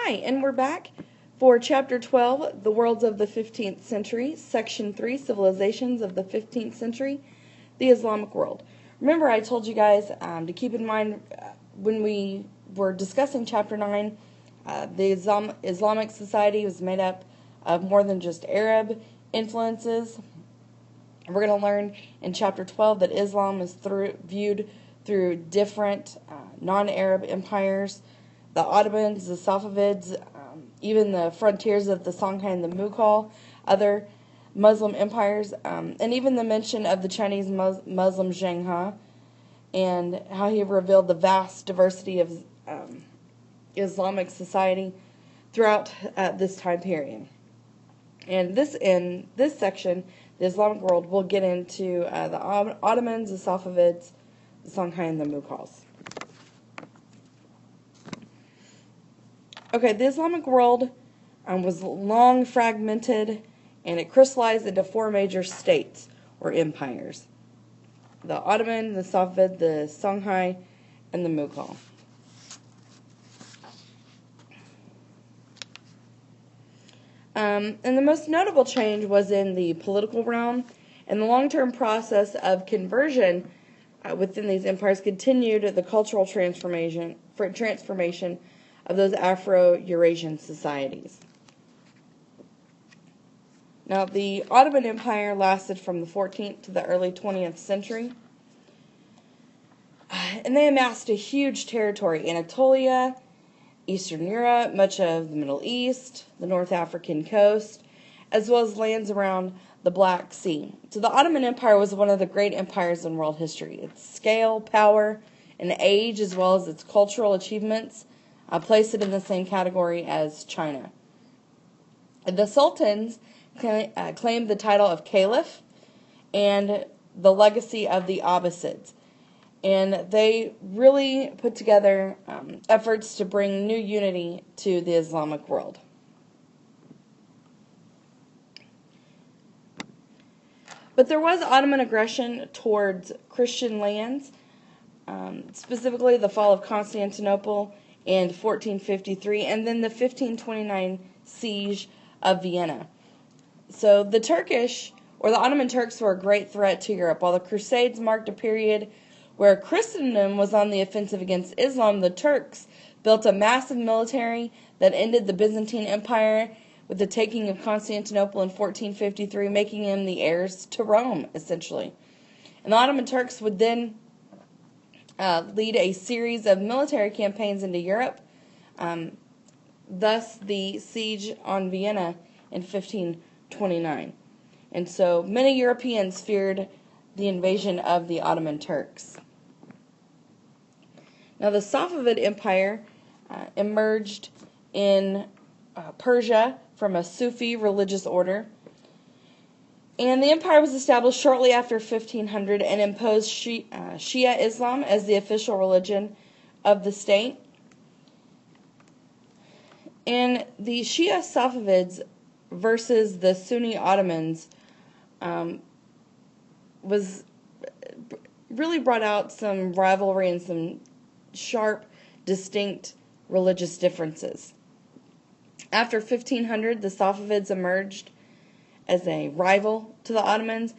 Hi, and we're back for Chapter 12, The Worlds of the 15th Century, Section 3, Civilizations of the 15th Century, the Islamic World. Remember, I told you guys to keep in mind when we were discussing Chapter 9, the Islamic society was made up of more than just Arab influences. We're going to learn in Chapter 12 that Islam is viewed through different non-Arab empires. The Ottomans, the Safavids, even the frontiers of the Songhai and the Mughal, other Muslim empires, and even the mention of the Chinese Muslim Songhai, and how he revealed the vast diversity of Islamic society throughout this time period. And in this section, the Islamic world, we'll get into the Ottomans, the Safavids, the Songhai, and the Mughals. Okay, the Islamic world was long fragmented, and it crystallized into four major states, or empires. The Ottoman, the Safavid, the Songhai, and the Mughal. And the most notable change was in the political realm, and the long-term process of conversion within these empires continued the cultural transformation of those Afro-Eurasian societies. Now, the Ottoman Empire lasted from the 14th to the early 20th century, and they amassed a huge territory: Anatolia, Eastern Europe, much of the Middle East, the North African coast, as well as lands around the Black Sea. So the Ottoman Empire was one of the great empires in world history. Its scale, power, and age, as well as its cultural achievements, place it in the same category as China. The sultans claimed the title of caliph and the legacy of the Abbasids, and they really put together efforts to bring new unity to the Islamic world. But there was Ottoman aggression towards Christian lands, specifically the fall of Constantinople in 1453, and then the 1529 siege of Vienna. So the Ottoman Turks were a great threat to Europe. While the Crusades marked a period where Christendom was on the offensive against Islam, the Turks built a massive military that ended the Byzantine Empire with the taking of Constantinople in 1453, making them the heirs to Rome, essentially. And the Ottoman Turks would then lead a series of military campaigns into Europe, thus the siege on Vienna in 1529. And so many Europeans feared the invasion of the Ottoman Turks. Now the Safavid Empire emerged in Persia from a Sufi religious order. And the empire was established shortly after 1500 and imposed Shia Islam as the official religion of the state. And the Shia Safavids versus the Sunni Ottomans was really brought out some rivalry and some sharp, distinct religious differences. After 1500, the Safavids emerged as a rival to the Ottomans,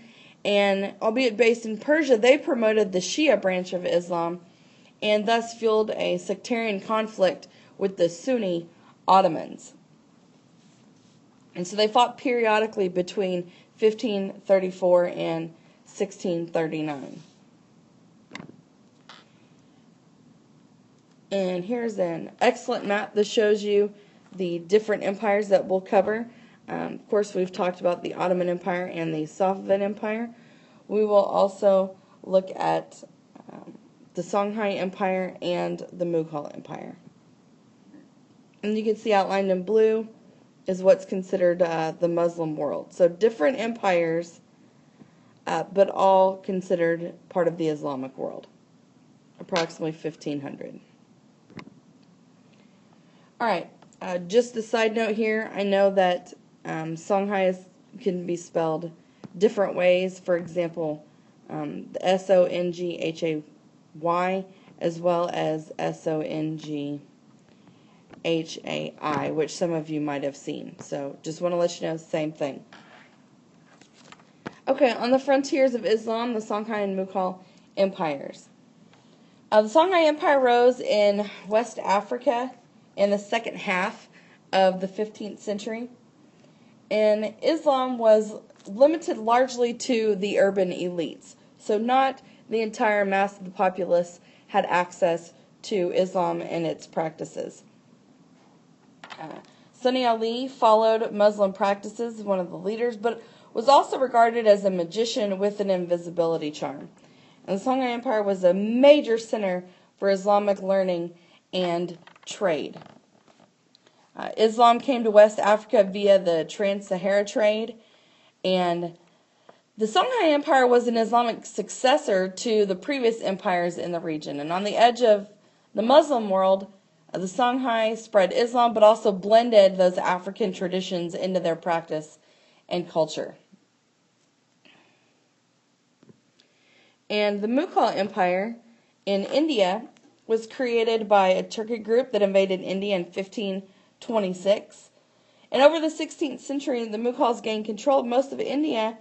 and albeit based in Persia, they promoted the Shia branch of Islam and thus fueled a sectarian conflict with the Sunni Ottomans. And so they fought periodically between 1534 and 1639. And here's an excellent map that shows you the different empires that we'll cover. Of course, we've talked about the Ottoman Empire and the Safavid Empire. We will also look at the Songhai Empire and the Mughal Empire. And you can see outlined in blue is what's considered the Muslim world. So different empires, but all considered part of the Islamic world, approximately 1500. All right, just a side note here, I know that Songhai can be spelled different ways. For example, the Songhai as well as Songhai. Shai, which some of you might have seen. So just want to let you know, same thing. Okay, on the frontiers of Islam, the Songhai and Mughal empires. The Songhai Empire rose in West Africa in the second half of the 15th century. And Islam was limited largely to the urban elites. So not the entire mass of the populace had access to Islam and its practices. Sunni Ali followed Muslim practices, one of the leaders, but was also regarded as a magician with an invisibility charm. And the Songhai Empire was a major center for Islamic learning and trade. Islam came to West Africa via the Trans-Sahara trade, and the Songhai Empire was an Islamic successor to the previous empires in the region. And on the edge of the Muslim world, the Songhai spread Islam, but also blended those African traditions into their practice and culture. And the Mughal Empire in India was created by a Turkic group that invaded India in 1526. And over the 16th century, the Mughals gained control of most of India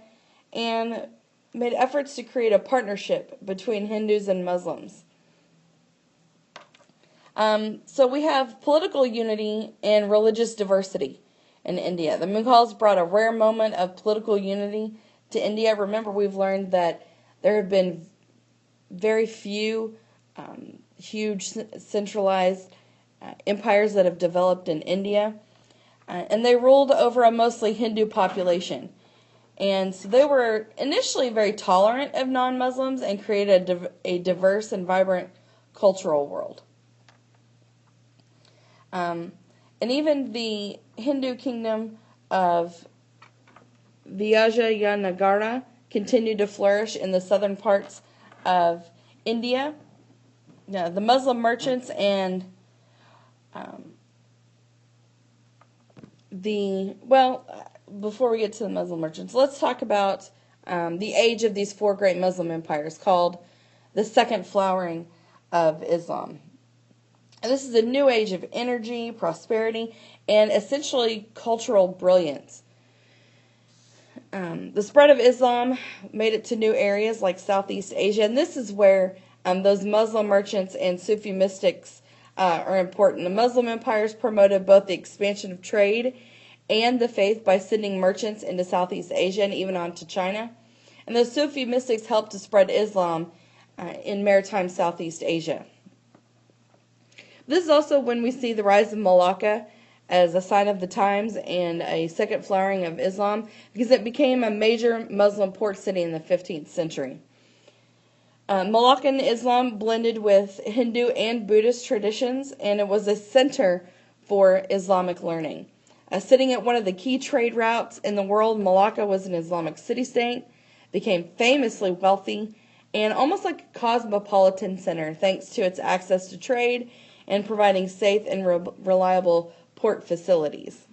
and made efforts to create a partnership between Hindus and Muslims. So we have political unity and religious diversity in India. The Mughals brought a rare moment of political unity to India. Remember, we've learned that there have been very few huge centralized empires that have developed in India. And they ruled over a mostly Hindu population. And so they were initially very tolerant of non-Muslims and created a diverse and vibrant cultural world. And even the Hindu kingdom of Vijayanagara continued to flourish in the southern parts of India. Now, the Muslim merchants and before we get to the Muslim merchants, let's talk about the age of these four great Muslim empires, called the second flowering of Islam. And this is a new age of energy, prosperity, and essentially cultural brilliance. The spread of Islam made it to new areas like Southeast Asia, and this is where those Muslim merchants and Sufi mystics are important. The Muslim empires promoted both the expansion of trade and the faith by sending merchants into Southeast Asia and even on to China. And the Sufi mystics helped to spread Islam in maritime Southeast Asia. This is also when we see the rise of Malacca as a sign of the times and a second flowering of Islam, because it became a major Muslim port city in the 15th century. Malaccan Islam blended with Hindu and Buddhist traditions, and it was a center for Islamic learning. Sitting at one of the key trade routes in the world, Malacca was an Islamic city-state, became famously wealthy, and almost like a cosmopolitan center thanks to its access to trade and providing safe and reliable port facilities.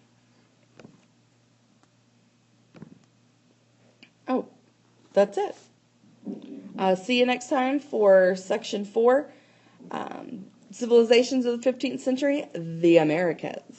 Oh, that's it. See you next time for Section 4, Civilizations of the 15th Century, the Americas.